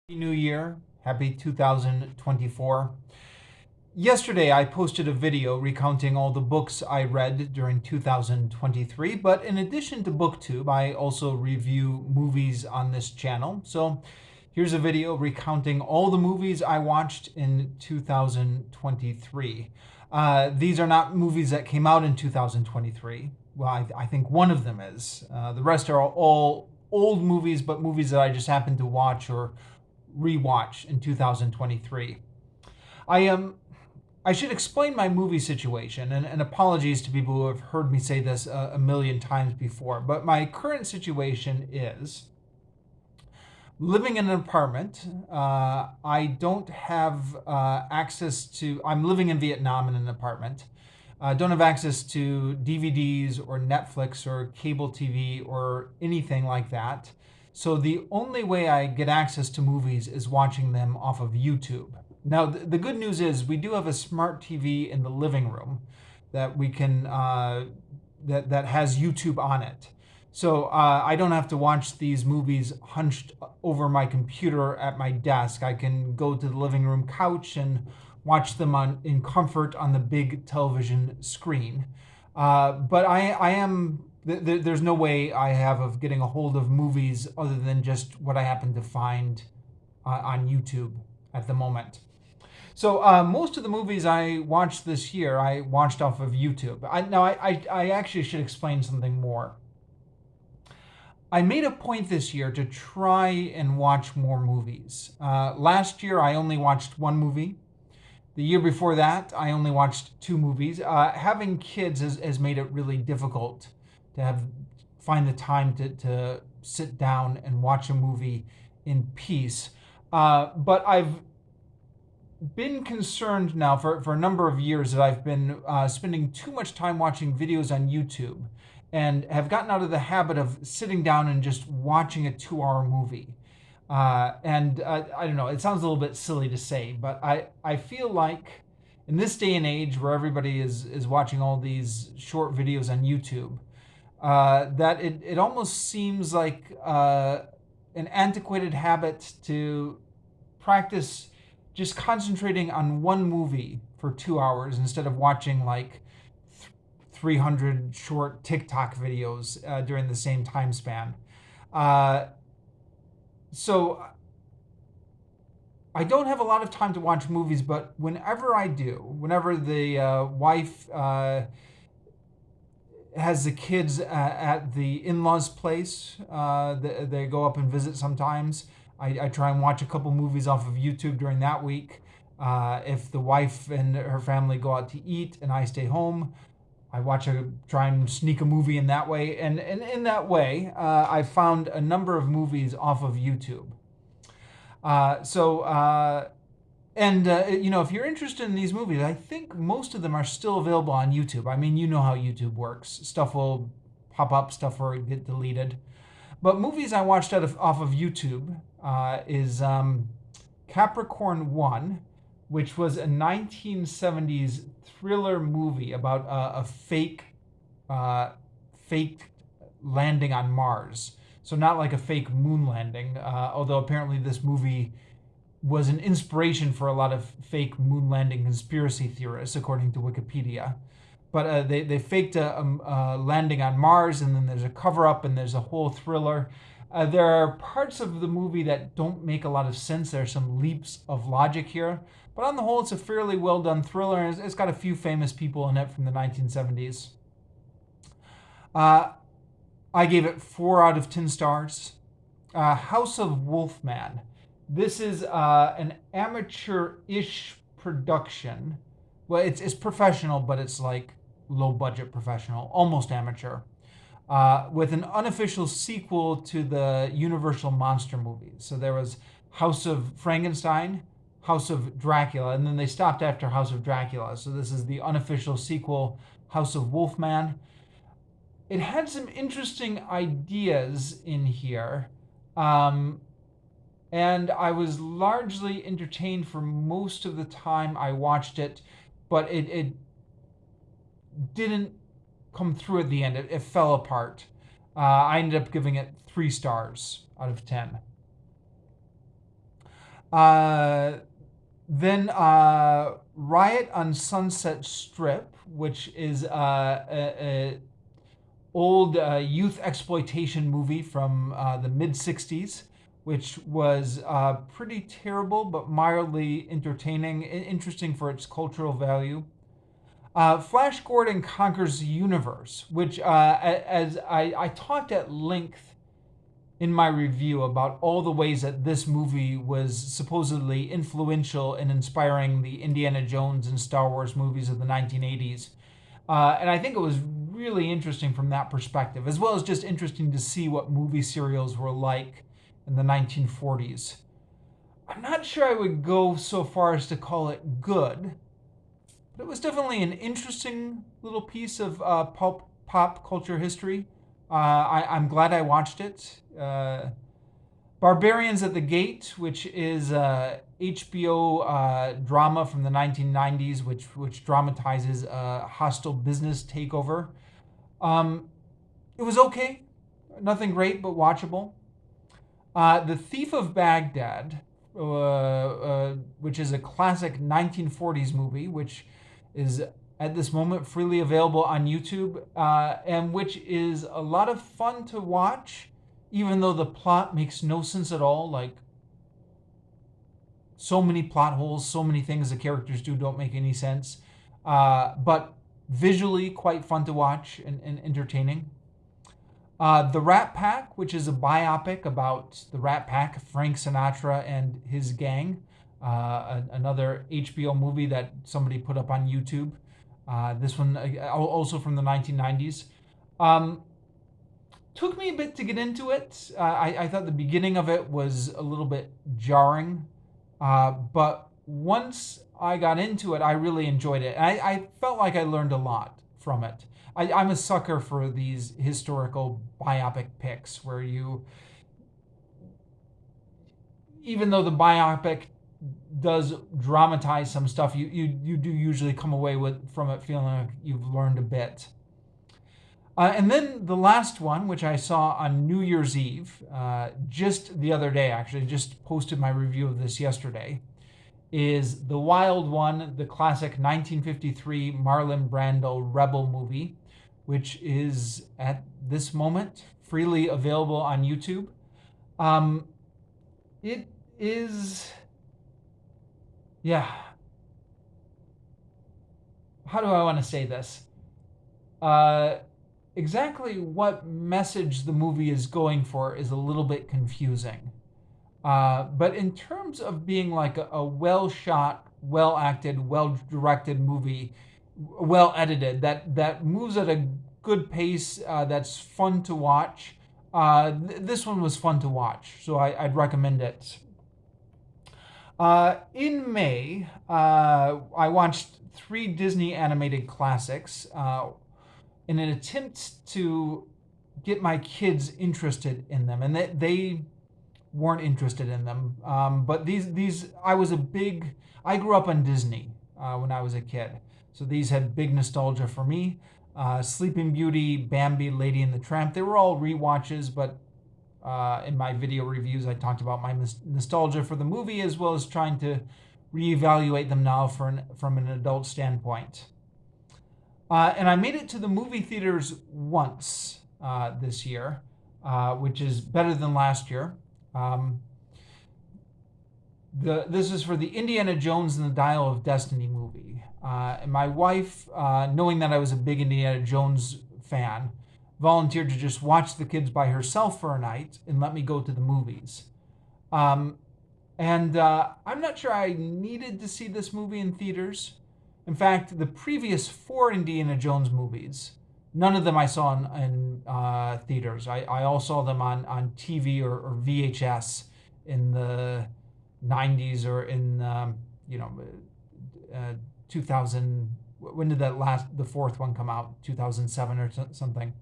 Happy New Year. Happy 2024. Yesterday, I posted a video recounting all the books I read during 2023, but in addition to BookTube, I also review movies on this channel. So here's a video recounting all the movies I watched in 2023. These are not movies that came out in 2023. Well, I think one of them is. The rest are all old movies, but movies that I just happened to watch or rewatch in 2023. I should explain my movie situation, and apologies to people who have heard me say this a million times before, but my current situation is living in an apartment. I don't have access to, I'm living in Vietnam in an apartment. Don't have access to DVDs or Netflix or cable TV or anything like that. So the only way I get access to movies is watching them off of YouTube. Now, the good news is we do have a smart TV in the living room that we can that has YouTube on it. So I don't have to watch these movies hunched over my computer at my desk. I can go to the living room couch and watch them in comfort on the big television screen. But I am there's no way I have of getting a hold of movies other than just what I happen to find on YouTube at the moment. So most of the movies I watched this year, I watched off of YouTube. I actually should explain something more. I made a point this year to try and watch more movies. Last year, I only watched one movie. The year before that, I only watched two movies. Having kids has made it really difficult to find the time to sit down and watch a movie in peace. But I've been concerned now for a number of years that I've been spending too much time watching videos on YouTube and have gotten out of the habit of sitting down and just watching a 2 hour movie. I don't know, it sounds a little bit silly to say, but I feel like in this day and age where everybody is watching all these short videos on YouTube, that it almost seems like an antiquated habit to practice just concentrating on one movie for 2 hours instead of watching like 300 short TikTok videos during the same time span. Uh, so I don't have a lot of time to watch movies, but whenever I do, whenever the wife has the kids at the in-laws' place, they go up and visit sometimes. I try and watch a couple movies off of YouTube during that week. If the wife and her family go out to eat and I stay home, try and sneak a movie in that way. And in that way, I found a number of movies off of YouTube. Uh, so, uh, if you're interested in these movies, I think most of them are still available on YouTube. I mean, you know how YouTube works. Stuff will pop up, stuff will get deleted. But movies I watched off of YouTube is Capricorn 1, which was a 1970s thriller movie about a fake landing on Mars. So not like a fake moon landing, although apparently this movie was an inspiration for a lot of fake moon landing conspiracy theorists, according to Wikipedia. But they faked a landing on Mars, and then there's a cover up, and there's a whole thriller. There are parts of the movie that don't make a lot of sense. There are some leaps of logic here. But on the whole, it's a fairly well done thriller, and it's got a few famous people in it from the 1970s. Uh, I gave it 4 out of 10 stars. House of Wolfman. This is an amateur-ish production. Well, it's professional, but it's like low budget professional, almost amateur, with an unofficial sequel to the Universal monster movies. So there was House of Frankenstein, House of Dracula, and then they stopped after House of Dracula. So this is the unofficial sequel, House of Wolfman. It had some interesting ideas in here. And I was largely entertained for most of the time I watched it, but it didn't come through at the end. It fell apart. I ended up giving it 3 stars out of 10. Uh, then Riot on Sunset Strip, which is a old youth exploitation movie from the mid 60s, which was pretty terrible but mildly entertaining, interesting for its cultural value. Flash Gordon Conquers the Universe, which, as I talked at length in my review about all the ways that this movie was supposedly influential in inspiring the Indiana Jones and Star Wars movies of the 1980s. And I think it was really interesting from that perspective, as well as just interesting to see what movie serials were like in the 1940s. I'm not sure I would go so far as to call it good, but it was definitely an interesting little piece of pop culture history. I'm glad I watched it. Barbarians at the Gate, which is a HBO drama from the 1990s, which dramatizes a hostile business takeover. Um, it was okay, nothing great but watchable. The Thief of Baghdad, which is a classic 1940s movie, which is at this moment freely available on YouTube, and which is a lot of fun to watch, even though the plot makes no sense at all. Like, so many plot holes, so many things the characters do don't make any sense. But visually quite fun to watch and entertaining. The Rat Pack, which is a biopic about the Rat Pack, Frank Sinatra and his gang. Another HBO movie that somebody put up on YouTube. This one also from the 1990s. Um, Took me a bit to get into it. I thought the beginning of it was a little bit jarring. But once I got into it, I really enjoyed it. And I felt like I learned a lot from it. I'm a sucker for these historical biopic picks where you, even though the biopic does dramatize some stuff, you do usually come away from it feeling like you've learned a bit. And then the last one, which I saw on New Year's Eve, just the other day, actually, just posted my review of this yesterday, is The Wild One, the classic 1953 Marlon Brando Rebel movie, which is at this moment freely available on YouTube. Um, it is, yeah, how do I want to say this? Uh, exactly what message the movie is going for is a little bit confusing. But in terms of being like a well shot, well acted, well directed movie, well edited, that moves at a good pace, that's fun to watch. This one was fun to watch, so I'd recommend it. In May, I watched three Disney animated classics in an attempt to get my kids interested in them, and they weren't interested in them. But these I grew up on Disney when I was a kid, so these had big nostalgia for me. Sleeping Beauty, Bambi, Lady and the Tramp. They were all rewatches, but in my video reviews, I talked about my nostalgia for the movie as well as trying to reevaluate them now from an adult standpoint. And I made it to the movie theaters once this year, which is better than last year. Um, this is for the Indiana Jones and the Dial of Destiny movie. And my wife, knowing that I was a big Indiana Jones fan, volunteered to just watch the kids by herself for a night and let me go to the movies. Um, and I'm not sure I needed to see this movie in theaters. In fact, the previous four Indiana Jones movies, none of them I saw in theaters. I all saw them on TV or VHS in the 90s or in, 2000. When did the fourth one come out? 2007 or something.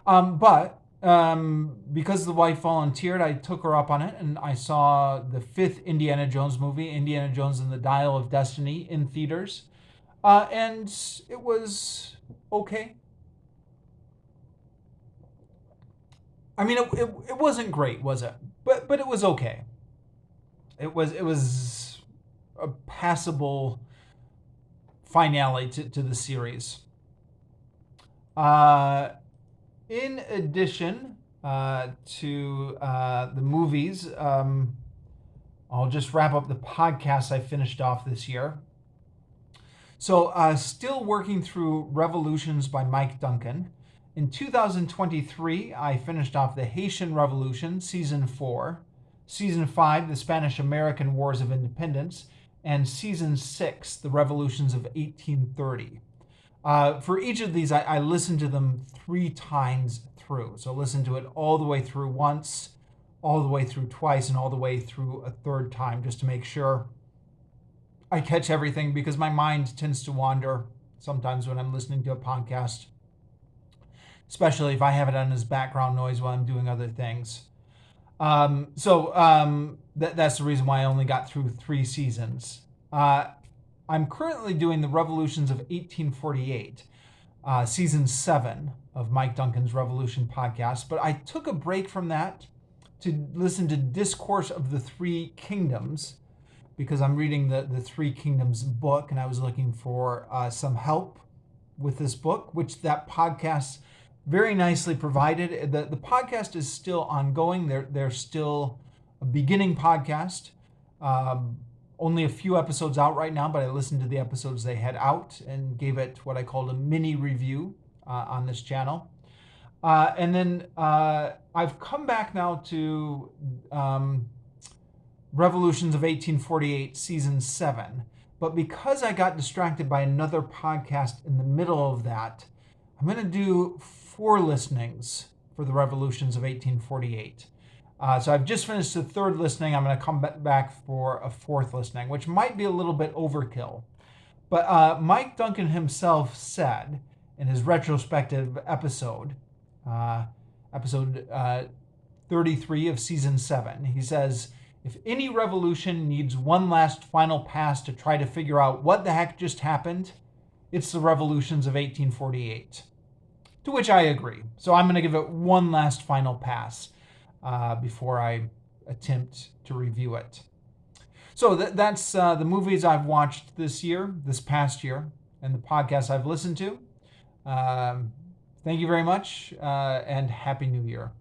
But because the wife volunteered, I took her up on it, and I saw the fifth Indiana Jones movie, Indiana Jones and the Dial of Destiny, in theaters, and it was okay. I mean, it wasn't great, was it? But it was okay. it was a passable finale to the series. In addition to the movies, I'll just wrap up the podcast I finished off this year. So, still working through Revolutions by Mike Duncan. In 2023, I finished off the Haitian Revolution, Season 4, Season 5, the Spanish-American Wars of Independence, and Season 6, the Revolutions of 1830. For each of these, I listened to them 3 times through. So listen to it all the way through once, all the way through twice, and all the way through a 3rd time, just to make sure I catch everything, because my mind tends to wander sometimes when I'm listening to a podcast, especially if I have it on as background noise while I'm doing other things. That's the reason why I only got through 3 seasons. I'm currently doing the Revolutions of 1848, Season 7 of Mike Duncan's Revolution podcast, but I took a break from that to listen to Discourse of the Three Kingdoms, because I'm reading the Three Kingdoms book, and I was looking for some help with this book, which that podcast very nicely provided. The podcast is still ongoing. They're still a beginning podcast. Only a few episodes out right now, but I listened to the episodes they had out and gave it what I called a mini review on this channel. And then I've come back now to Revolutions of 1848, Season 7. But because I got distracted by another podcast in the middle of that, I'm going to do 4 listenings for the Revolutions of 1848. So I've just finished the 3rd listening. I'm going to come back for a 4th listening, which might be a little bit overkill. But Mike Duncan himself said in his retrospective episode, episode 33 of Season 7, he says, if any revolution needs one last final pass to try to figure out what the heck just happened, it's the Revolutions of 1848. To which I agree. So I'm going to give it one last final pass before I attempt to review it. So that's the movies I've watched this past year, and the podcasts I've listened to. Thank you very much, and Happy New Year.